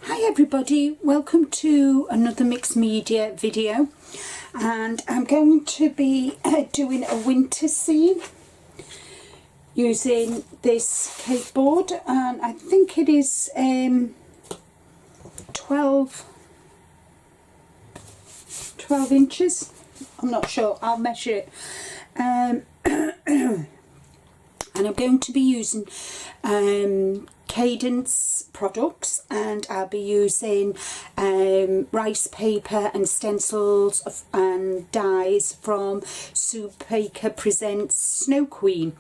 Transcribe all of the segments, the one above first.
Hi everybody, welcome to another mixed media video, and I'm going to be doing a winter scene using this cake board, and I think it is 12 inches. I'm not sure, I'll measure it. And I'm going to be using Cadence products, and I'll be using rice paper and stencils and dies from Sue Baker Presents Snow Queen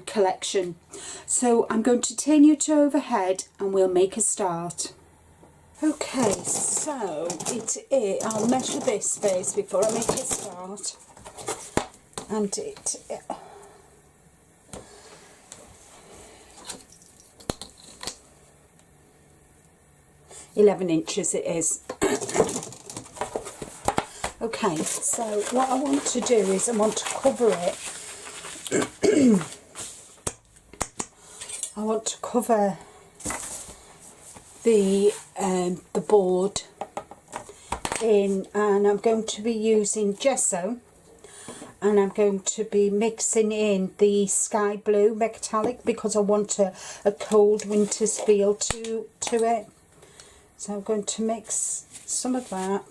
collection. So I'm going to turn you to overhead and we'll make a start. Okay, so I'll measure this first before I make a start, and 11 inches it is. Okay, so what I want to do is I want to cover it. I want to cover the board in, and I'm going to be using gesso, and I'm going to be mixing in the sky blue metallic because I want a cold winter's feel to it. So I'm going to mix some of that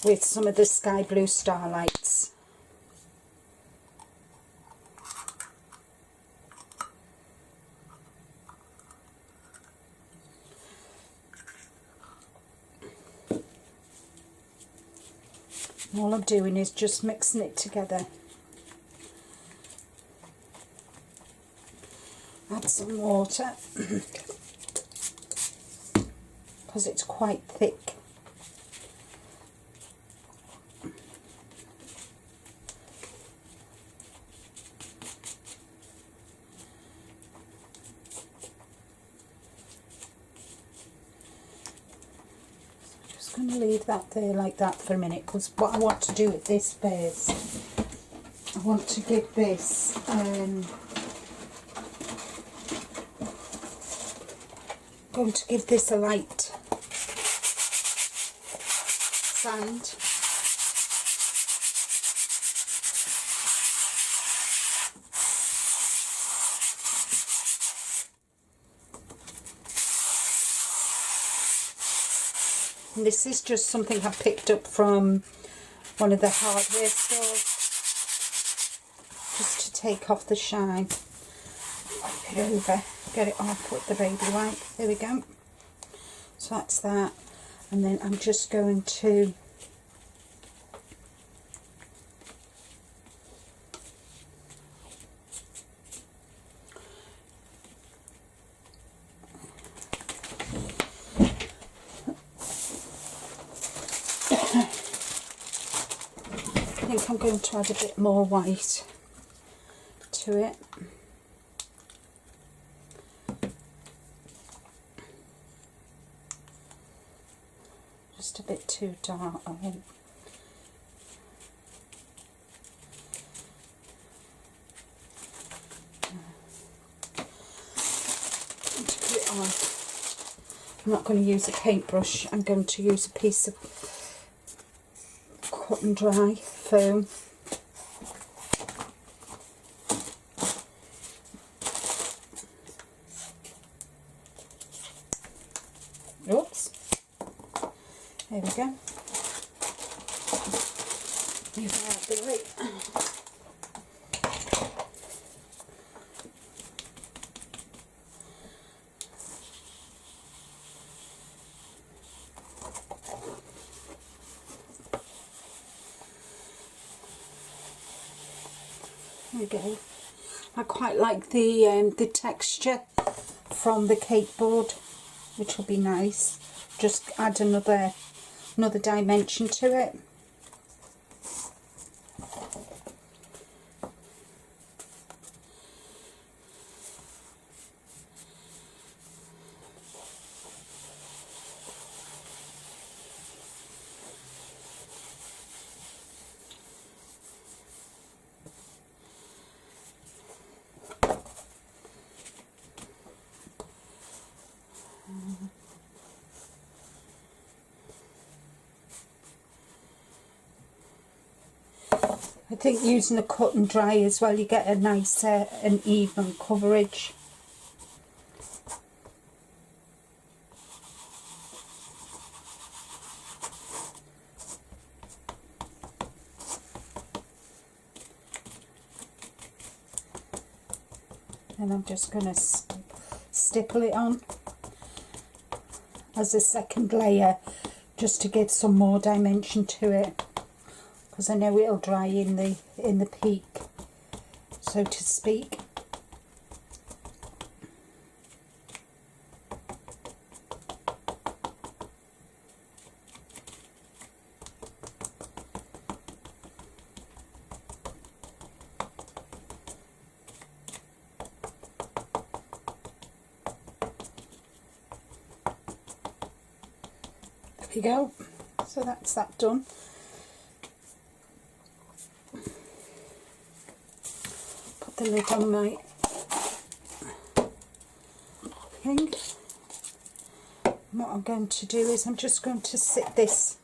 with some of the sky blue starlights. All I'm doing is just mixing it together. Add some water because it's quite thick. I'm going to leave that there like that for a minute, because what I want to do with this first, I want to give this going to give this a light sand. And this is just something I picked up from one of the hardware stores, just to take off the shine. Wipe it over, get it off with the baby wipe. There we go. So that's that. And then I'm just going to I think I'm going to add a bit more white to it. Just a bit too dark, I think. To put it on, I'm not going to use a paintbrush, I'm going to use a piece of cut and dry foam. Oops. There we go. Move that out of the way. There we go. I quite like the texture from the cake board, which will be nice. just add another dimension to it. I think using a cut and dry as well, you get a nicer and even coverage. And I'm just going to stipple it on as a second layer, just to give some more dimension to it, because I know it'll dry in the peak, so to speak. There we go. So that's that done. Put the lid on my thing. And what I'm going to do is I'm just going to sit this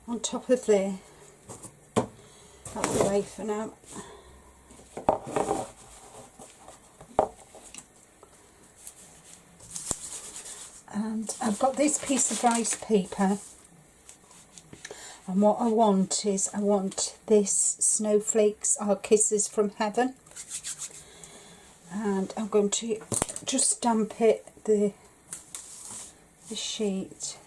on top of there, out the way for now. And I've got this piece of rice paper, and what I want is this Snowflakes are Kisses from Heaven, and I'm going to just stamp it, the sheet.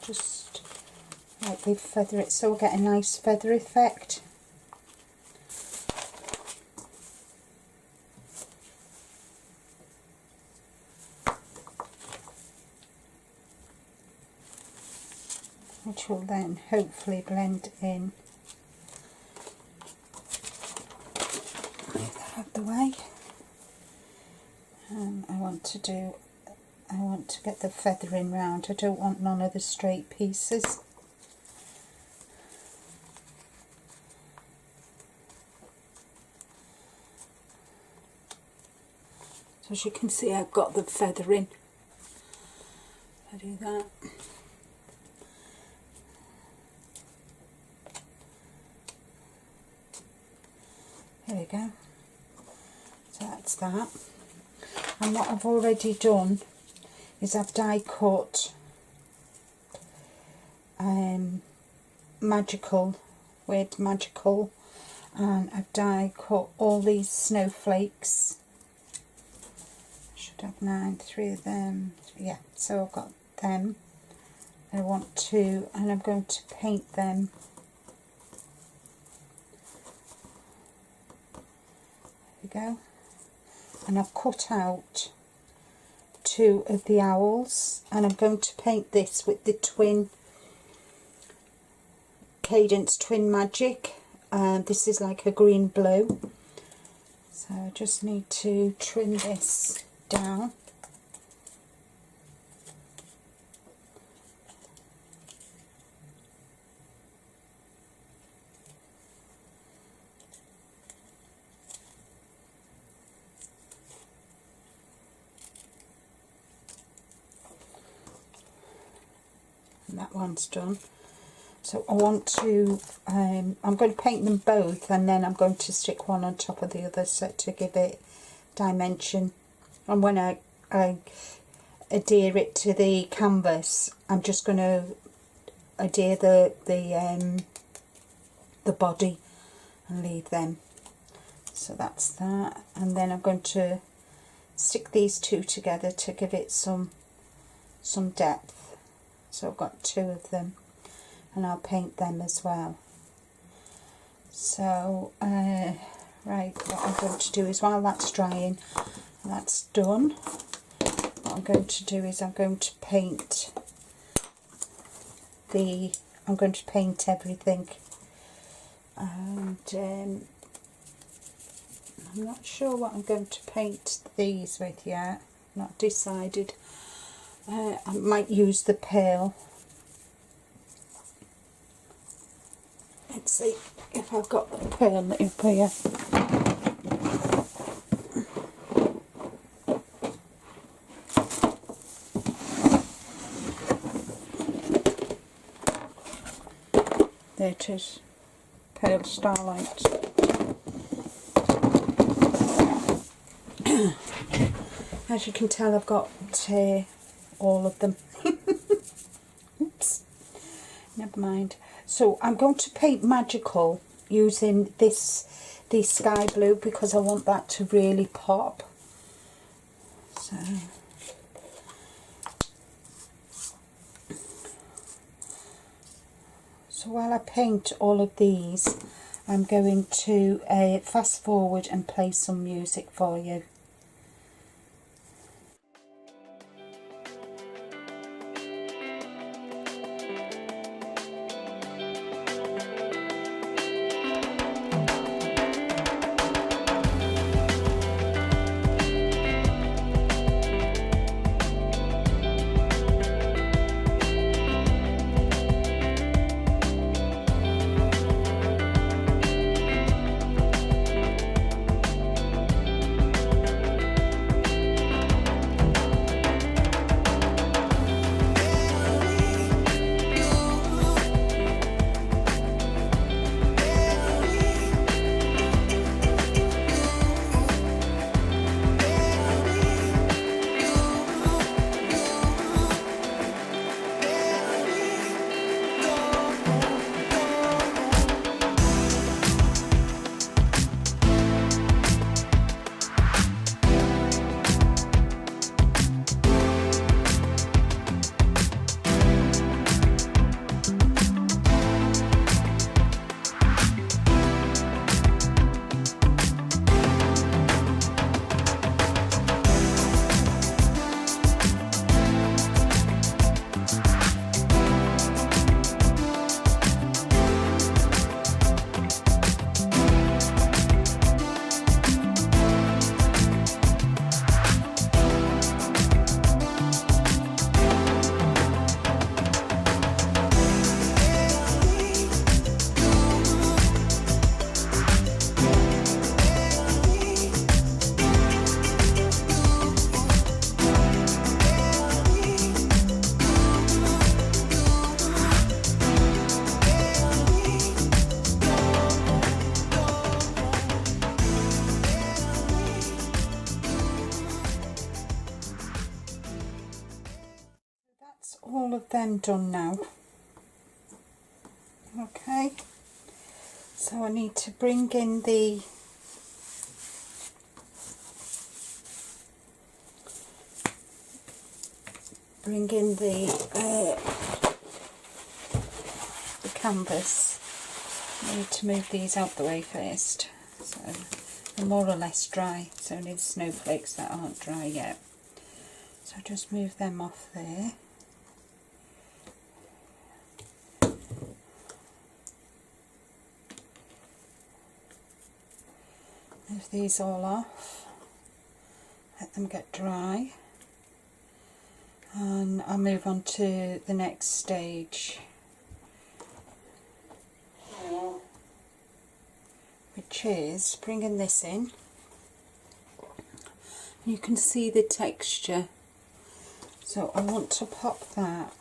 Just lightly feather it so we'll get a nice feather effect. Which will then hopefully blend in. Move that out of the way. I want to get the feathering round. I don't want none of the straight pieces. So as you can see, I've got the feathering. I do that. There we go. So that's that. And what I've already done is I've die cut magical, weird magical, and I've die cut all these snowflakes. Should have 3 of them. Yeah, so I've got them. I want to, and I'm going to paint them. There we go. And I've cut out 2 of the owls, and I'm going to paint this with the twin Cadence Twin Magic. This is like a green blue, so I just need to trim this down. And that one's done. So I want to, I'm going to paint them both, and then I'm going to stick one on top of the other so to give it dimension. And when I adhere it to the canvas, I'm just going to adhere the body and leave them. So that's that. And then I'm going to stick these 2 together to give it some depth. So I've got 2 of them, and I'll paint them as well. So right, what I'm going to do is, while that's drying, that's done, what I'm going to do is I'm going to paint everything, and I'm not sure what I'm going to paint these with yet, not decided. I might use the pearl. Let's see if I've got the pearl up here. There it is, Pearl Starlight. As you can tell, I've got all of them. Oops, never mind. So I'm going to paint Magical using the sky blue, because I want that to really pop. So while I paint all of these, I'm going to fast forward and play some music for you. All of them done now. Okay, so I need to bring in the canvas. I need to move these out the way first. So they're more or less dry. It's only the snowflakes that aren't dry yet. So just move them off there. Move these all off, let them get dry, and I'll move on to the next stage, which is bringing this in. You can see the texture, so I want to pop that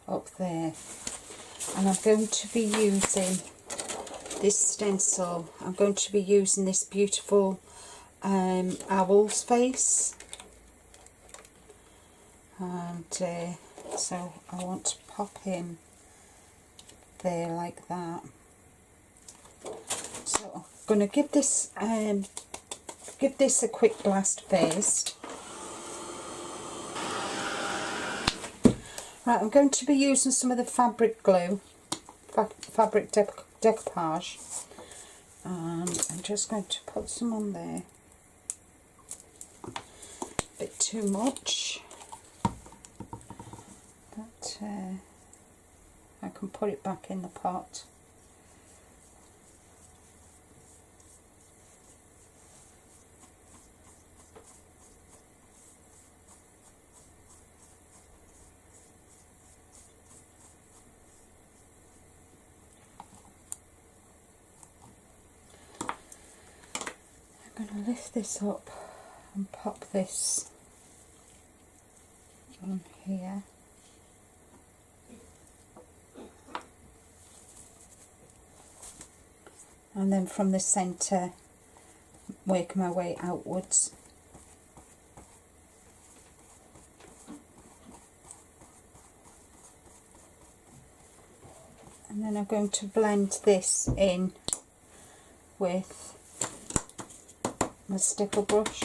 up there, and I'm going to be using this stencil. I'm going to be using this beautiful owl's face, and so I want to pop in there like that. So I'm going to give this a quick blast first. Right, I'm going to be using some of the fabric glue, fabric decoupage, and I'm just going to put some on there. A bit too much, but I can put it back in the pot. I'm going to lift this up and pop this on here. And then from the centre, work my way outwards. And then I'm going to blend this in with my stipple brush.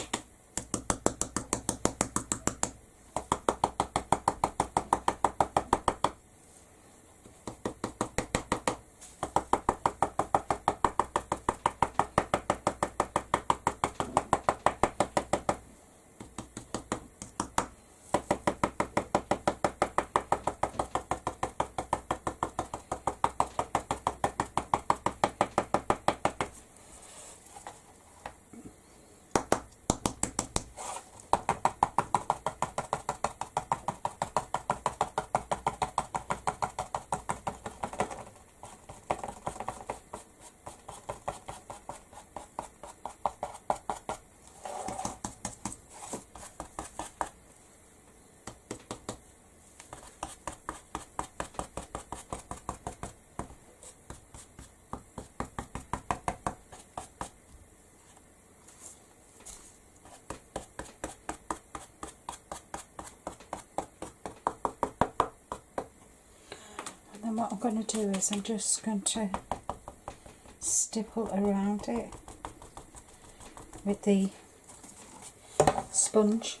And what I'm going to do is I'm just going to stipple around it with the sponge.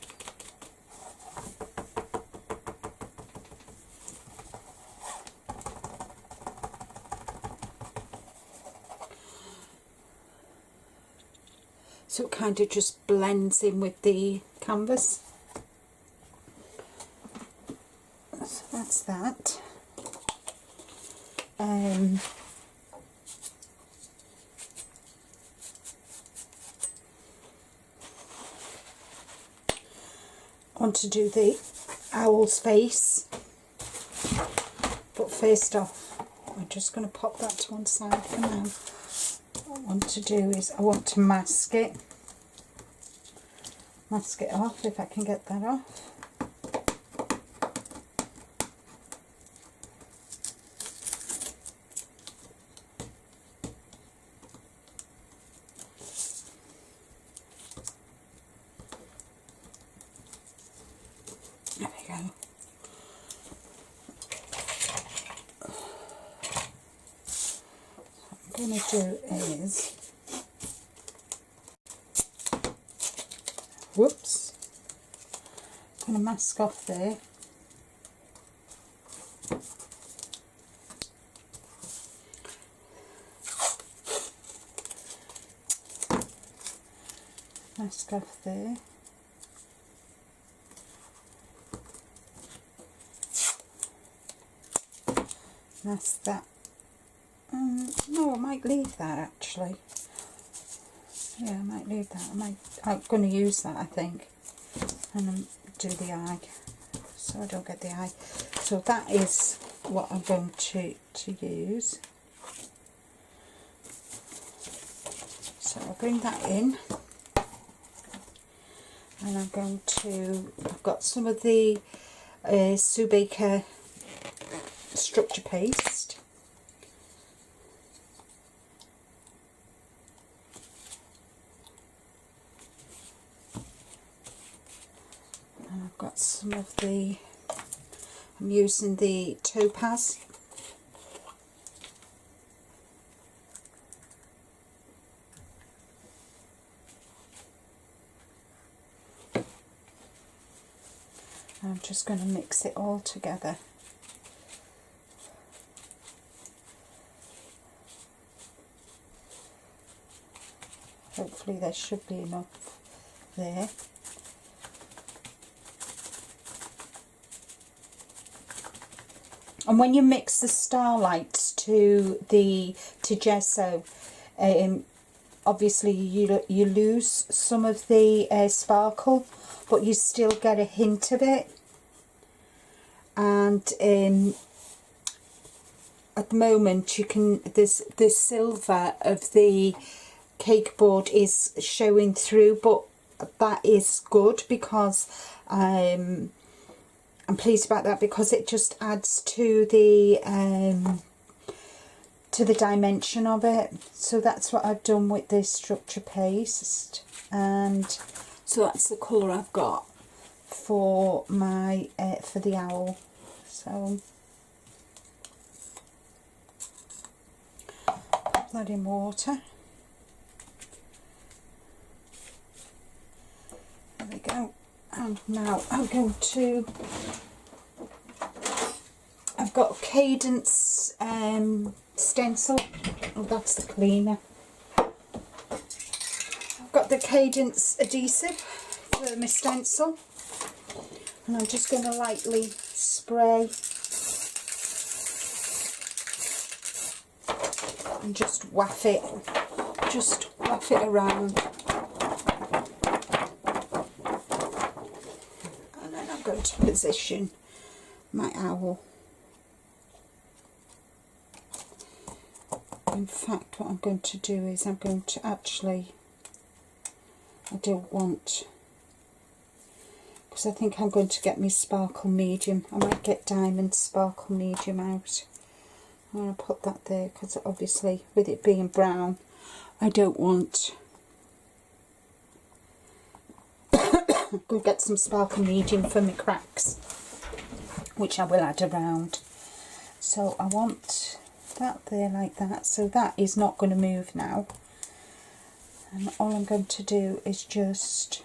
So it kind of just blends in with the canvas. So that's that. Want to do the owl's face, but first off I'm just going to pop that to one side for now. What I want to do is I want to mask it off, if I can get that off. There we go. What I'm going to do is, whoops, I'm going to mask off there. Mask off there. That's that. No, I might leave that actually. Yeah, I might leave that. I'm going to use that, I think, and then do the eye, so I don't get the eye. So that is what I'm going to use. So I'll bring that in, and I'm going to. I've got some of the Sue Baker structure paste. And I've got some of the, I'm using the topaz. And I'm just going to mix it all together. Hopefully there should be enough there. And when you mix the starlights to gesso, obviously you lose some of the sparkle, but you still get a hint of it. And at the moment you can, the silver of the cake board is showing through, but that is good because I'm pleased about that, because it just adds to the dimension of it. So that's what I've done with this structure paste, and so that's the colour I've got for my for the owl. So pop that in water. There we go. And now I'm going to, I've got Cadence stencil. Oh, that's the cleaner. I've got the Cadence adhesive for my stencil, and I'm just going to lightly spray and just waff it around. Going to position my owl. In fact, what I'm going to do is I'm going to actually, I don't want, because I think I'm going to get my sparkle medium. I might get diamond sparkle medium out. I'm going to put that there because obviously with it being brown, I don't want, go get some sparkle medium for my cracks, which I will add around. So I want that there like that, so that is not going to move now, and all I'm going to do is just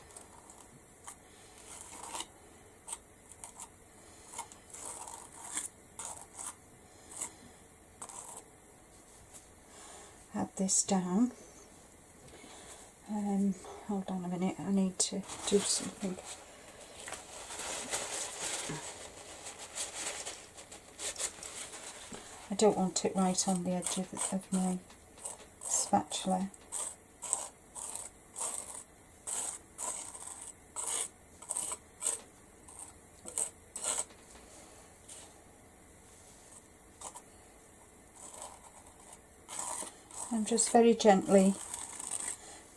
add this down. Hold on a minute, I need to do something. I don't want it right on the edge of my spatula. I'm just very gently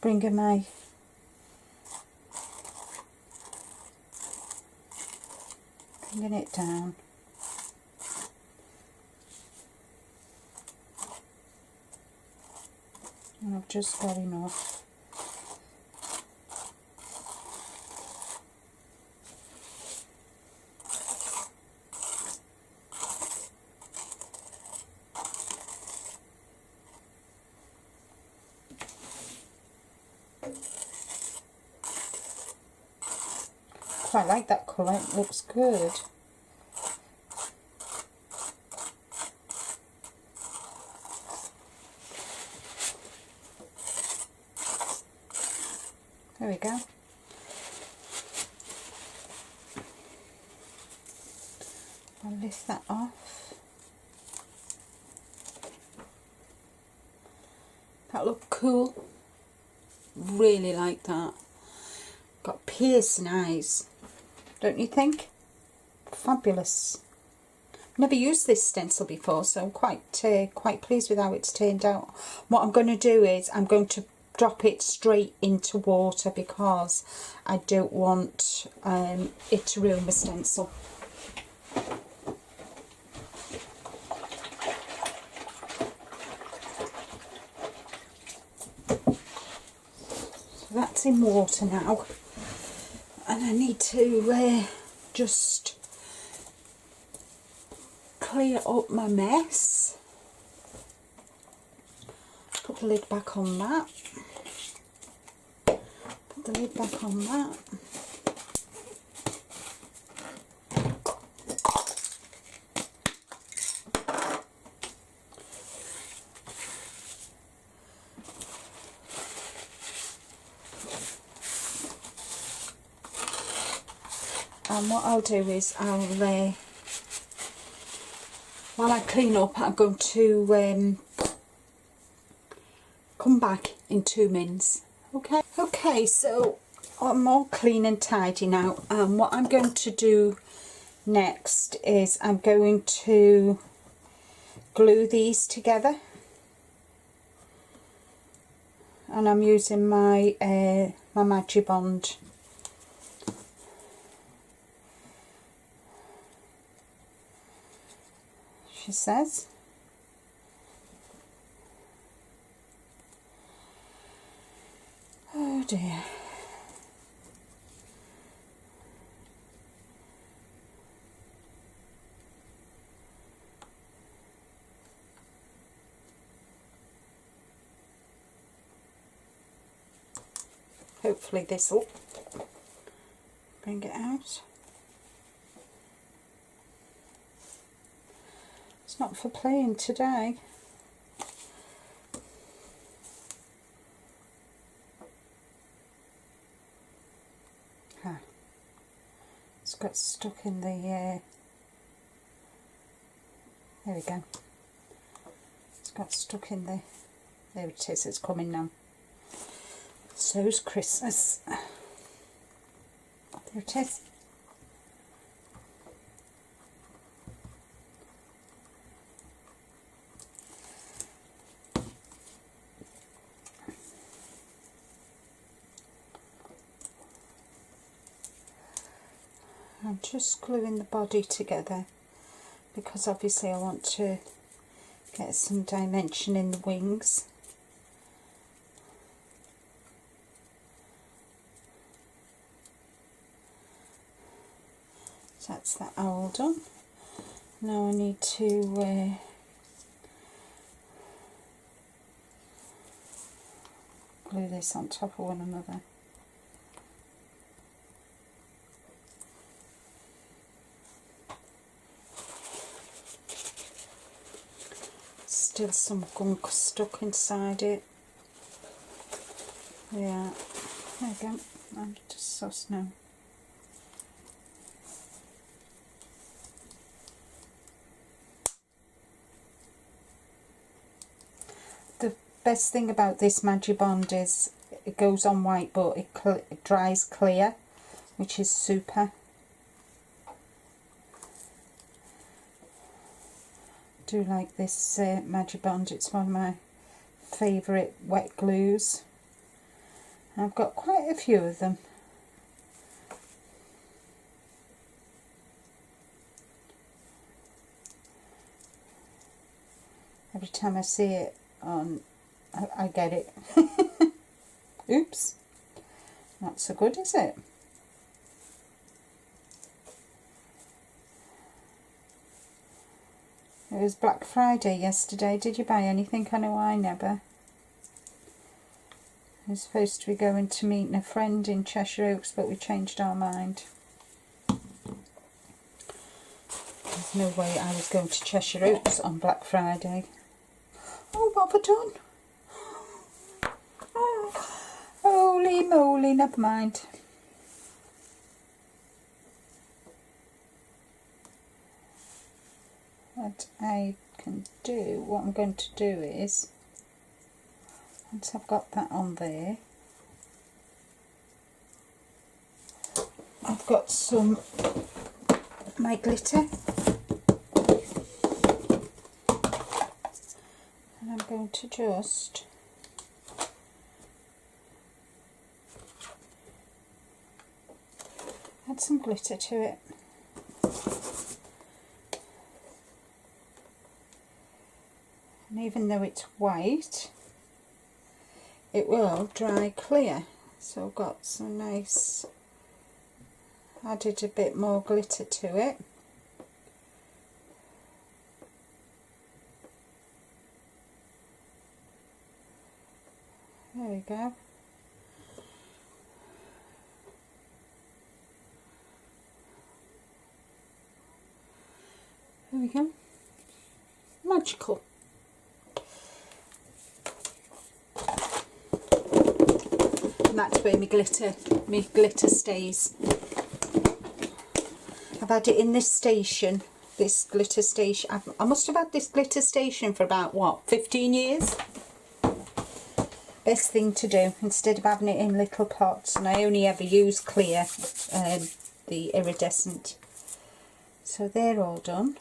bringing it down. And I've just got enough. Quite like that colour, it looks good. There we go. I'll lift that off. That looked cool. Really like that. Got piercing eyes, don't you think? Fabulous. Never used this stencil before, so I'm quite pleased with how it's turned out. What I'm going to do is I'm going to drop it straight into water because I don't want it to ruin the stencil. So that's in water now, and I need to just clear up my mess. Put the lid back on that. Put the lid back on that. And what I'll do is while I clean up, I'm going to come back in 2 minutes. Okay, so I'm all clean and tidy now, and what I'm going to do next is I'm going to glue these together, and I'm using my my Magibond. She says. Oh dear. Hopefully this will bring it out. It's not for playing today. It's got stuck in the there we go. It's got stuck in the, there it is, it's coming now. So's Christmas. There it is. I'm just gluing the body together because obviously I want to get some dimension in the wings. So that's that owl done. Now I need to glue this on top of one another. Still some gunk stuck inside it. Yeah, there we go. I'm just so now. The best thing about this Magibond is it goes on white, but it dries clear, which is super. I do like this Magibond. It's one of my favourite wet glues. I've got quite a few of them. Every time I see it on, I get it. Oops, not so good, is it? It was Black Friday yesterday. Did you buy anything? I know I never. I was supposed to be going to meet a friend in Cheshire Oaks, but we changed our mind. There's no way I was going to Cheshire Oaks on Black Friday. Oh, what have I done? Oh, holy moly, never mind. What I can do, what I'm going to do is, once I've got that on there, I've got some my glitter, and I'm going to just add some glitter to it. And even though it's white, it will dry clear. So I've got some nice, added a bit more glitter to it. There we go. There we go. Magical. And that's where my glitter stays. had it in this station, this glitter station. I must have had this glitter station for about, what, 15 years? Best thing to do, instead of having it in little pots. And I only ever use clear, the iridescent. So they're all done.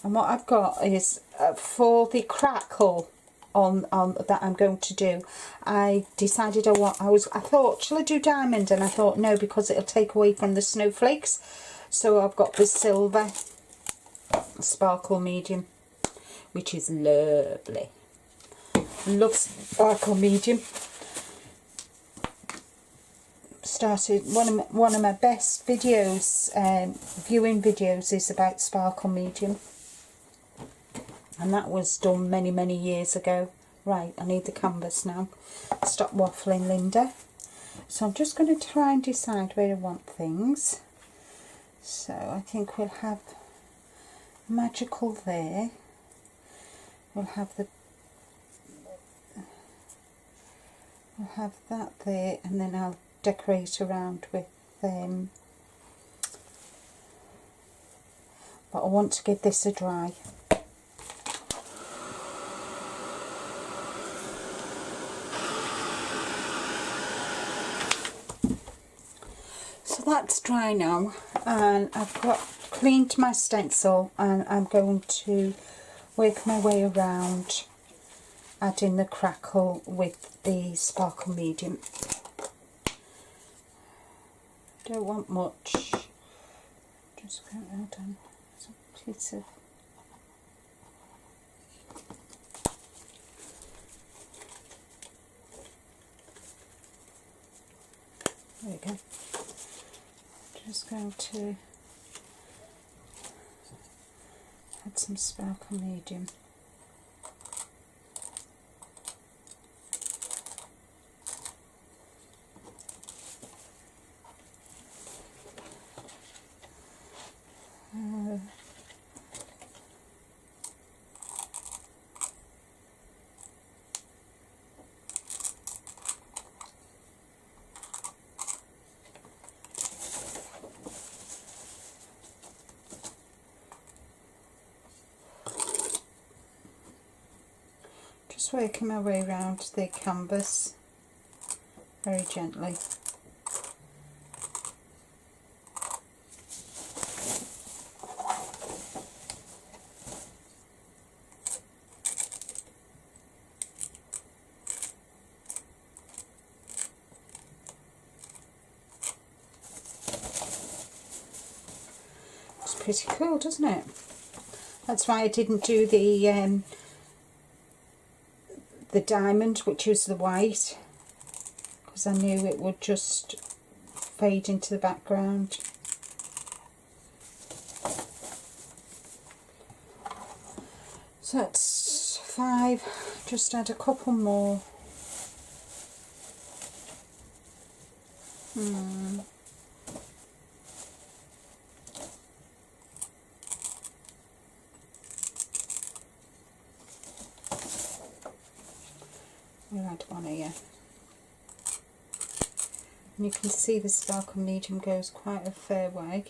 And what I've got is, for the crackle on that I'm going to do, I decided I thought, shall I do diamond? And I thought no, because it'll take away from the snowflakes. So I've got the silver sparkle medium, which is lovely. Love sparkle medium. Started one of my best videos, viewing videos, is about sparkle medium, and that was done many years ago. Right, I need the canvas now. Stop waffling, Linda. So I'm just going to try and decide where I want things. So I think we'll have magical there. We'll have that there, and then I'll decorate around with but I want to give this a dry. So that's dry now, and I've got cleaned my stencil, and I'm going to work my way around adding the crackle with the sparkle medium. Don't want much, just go well done. There's a piece of there we go. Just going to add some sparkle medium. Just working my way around the canvas very gently. It's pretty cool, doesn't it? That's why I didn't do the diamond, which is the white, because I knew it would just fade into the background. So that's 5, just add a couple more. We'll add one here. And you can see the sparkle medium goes quite a fair way.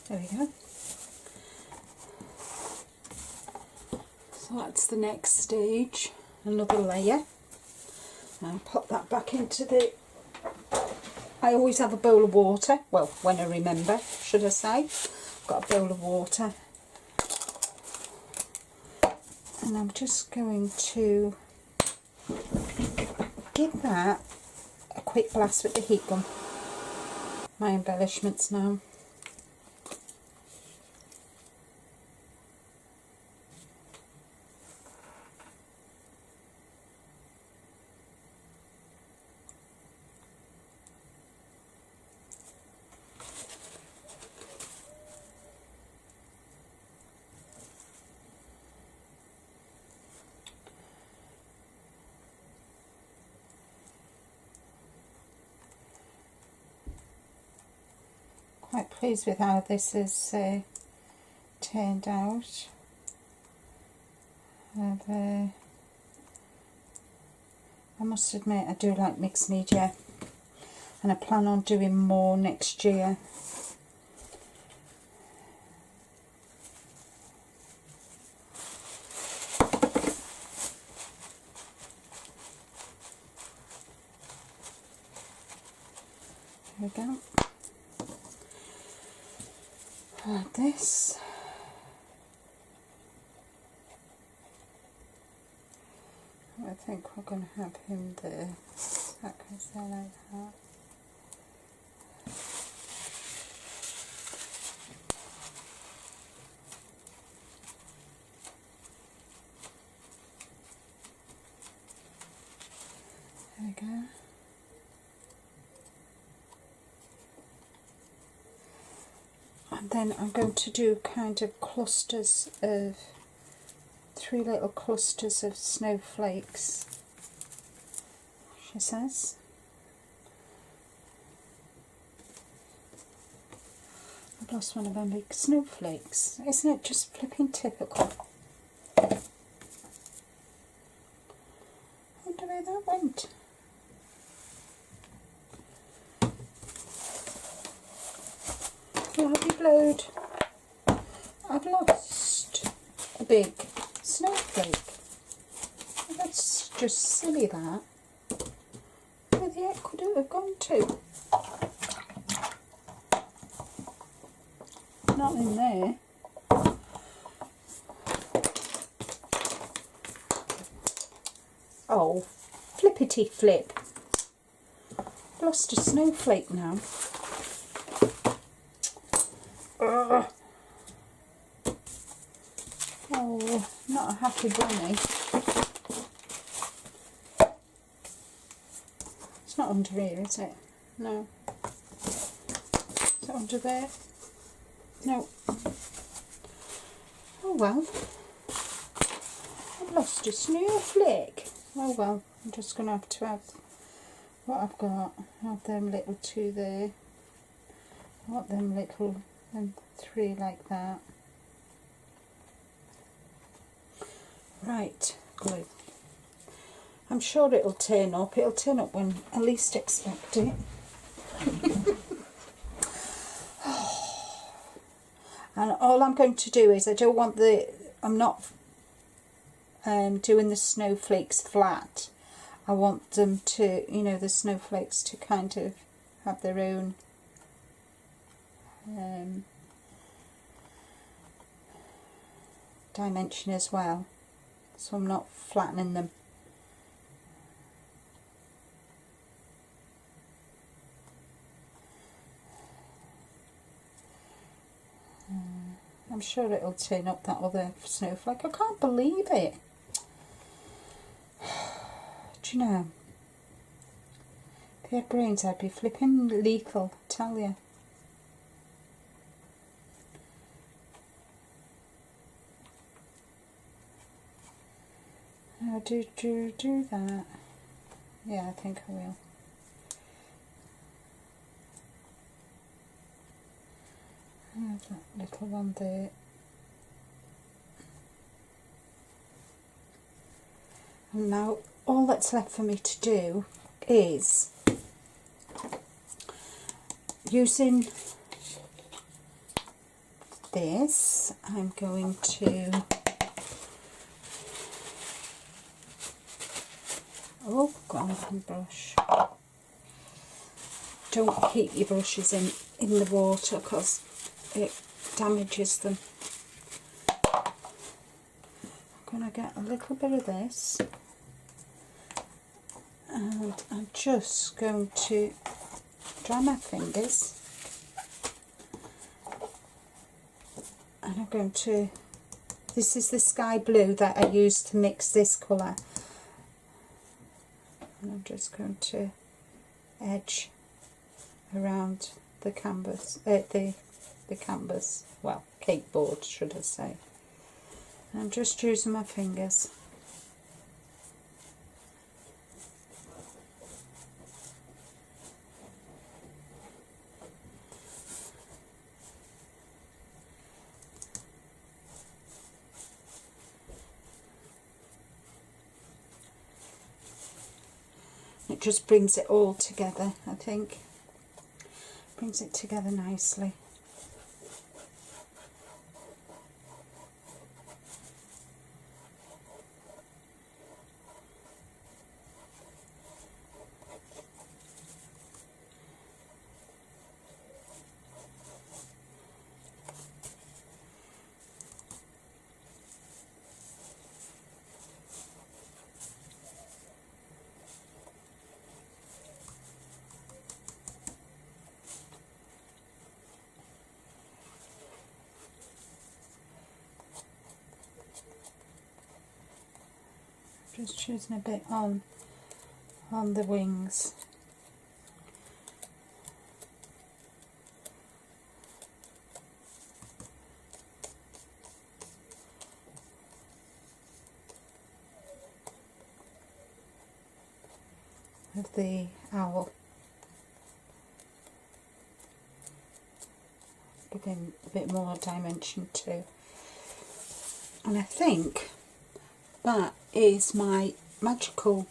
There we go. So that's the next stage, another layer. And pop that back into the... I always have a bowl of water, well, when I remember, should I say. I've got a bowl of water. And I'm just going to give that a quick blast with the heat gun. My embellishments now. Quite pleased with how this has turned out. I must admit I do like mixed media. and I plan on doing more next year. There we go. Like this. I think we're going to have him there. That goes there like that. There we go. And then I'm going to do kind of clusters of 3 little clusters of snowflakes, she says. I've lost one of my big snowflakes. Isn't it just flipping typical? I wonder where that went. Well, have you blowed? I've lost a big snowflake. That's just silly, that. Where the heck could it have gone to? Not in there. Oh, flippity flip. Lost a snowflake now. Ugh. Oh, not a happy bunny. It's not under here, is it? No. Is it under there? No. Oh well. I've lost a snowflake. Oh well, I'm just going to have what I've got. Have them little 2 there. I want them little and 3 like that. Right, glue. I'm sure it'll turn up. It'll turn up when I least expect it. And all I'm going to do is, I'm not doing the snowflakes flat. I want them to, you know, the snowflakes to kind of have their own dimension as well. So I'm not flattening them. I'm sure it'll turn up that other snowflake. I can't believe it. Do you know? If you had brains, I'd be flipping lethal, I tell you. I'll do that. Yeah, I think I will. I have that little one there. And now all that's left for me to do is, using this, I'm going to, oh, got a brush. Don't keep your brushes in the water because it damages them. I'm going to get a little bit of this, and I'm just going to dry my fingers, and I'm going to, this is the sky blue that I used to mix this colour, and I'm just going to edge around the canvas, the canvas, well, cake board should I say. And I'm just using my fingers. It just brings it all together, I think. brings it together nicely. Just choosing a bit on the wings. Of the owl. Giving a bit more dimension too. And I think that is my magical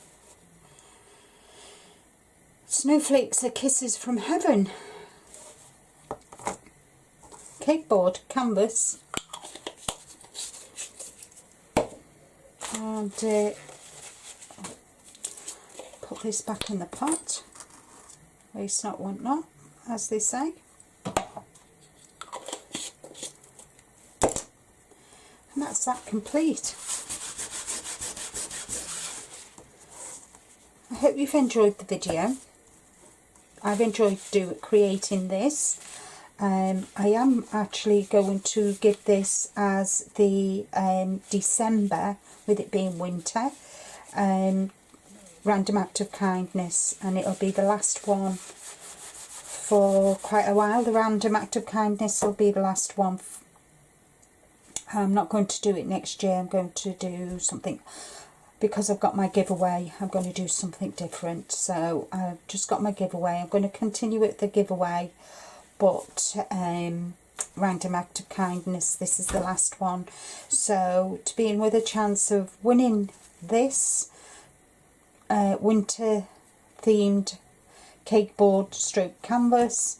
Snowflakes are Kisses from Heaven cakeboard canvas. And put this back in the pot. Waste not, want not, as they say. And that's that complete. I hope you've enjoyed the video. I've enjoyed creating this. I am actually going to give this as the December, with it being winter, random act of kindness, and it'll be the last one for quite a while. The random act of kindness will be the last one. I'm not going to do it next year. I'm going to do something, because I've got my giveaway. I'm going to do something different. So I've just got my giveaway. I'm going to continue with the giveaway, but random act of kindness, this is the last one. So to be in with a chance of winning this winter themed cakeboard stroke canvas,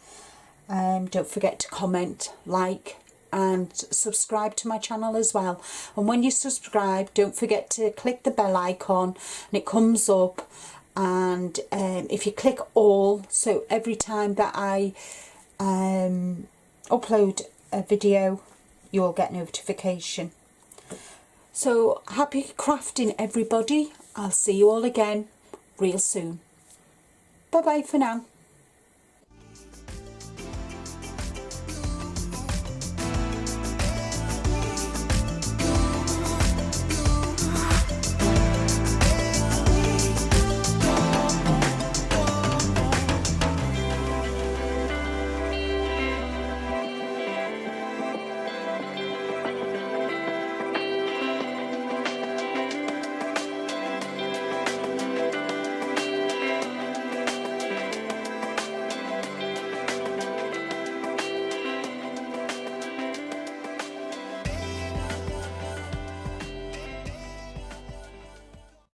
don't forget to comment, like and subscribe to my channel as well. And when you subscribe, don't forget to click the bell icon, and it comes up, and if you click all, so every time that I upload a video, you'll get notification. So happy crafting, everybody. I'll see you all again real soon. Bye bye for now.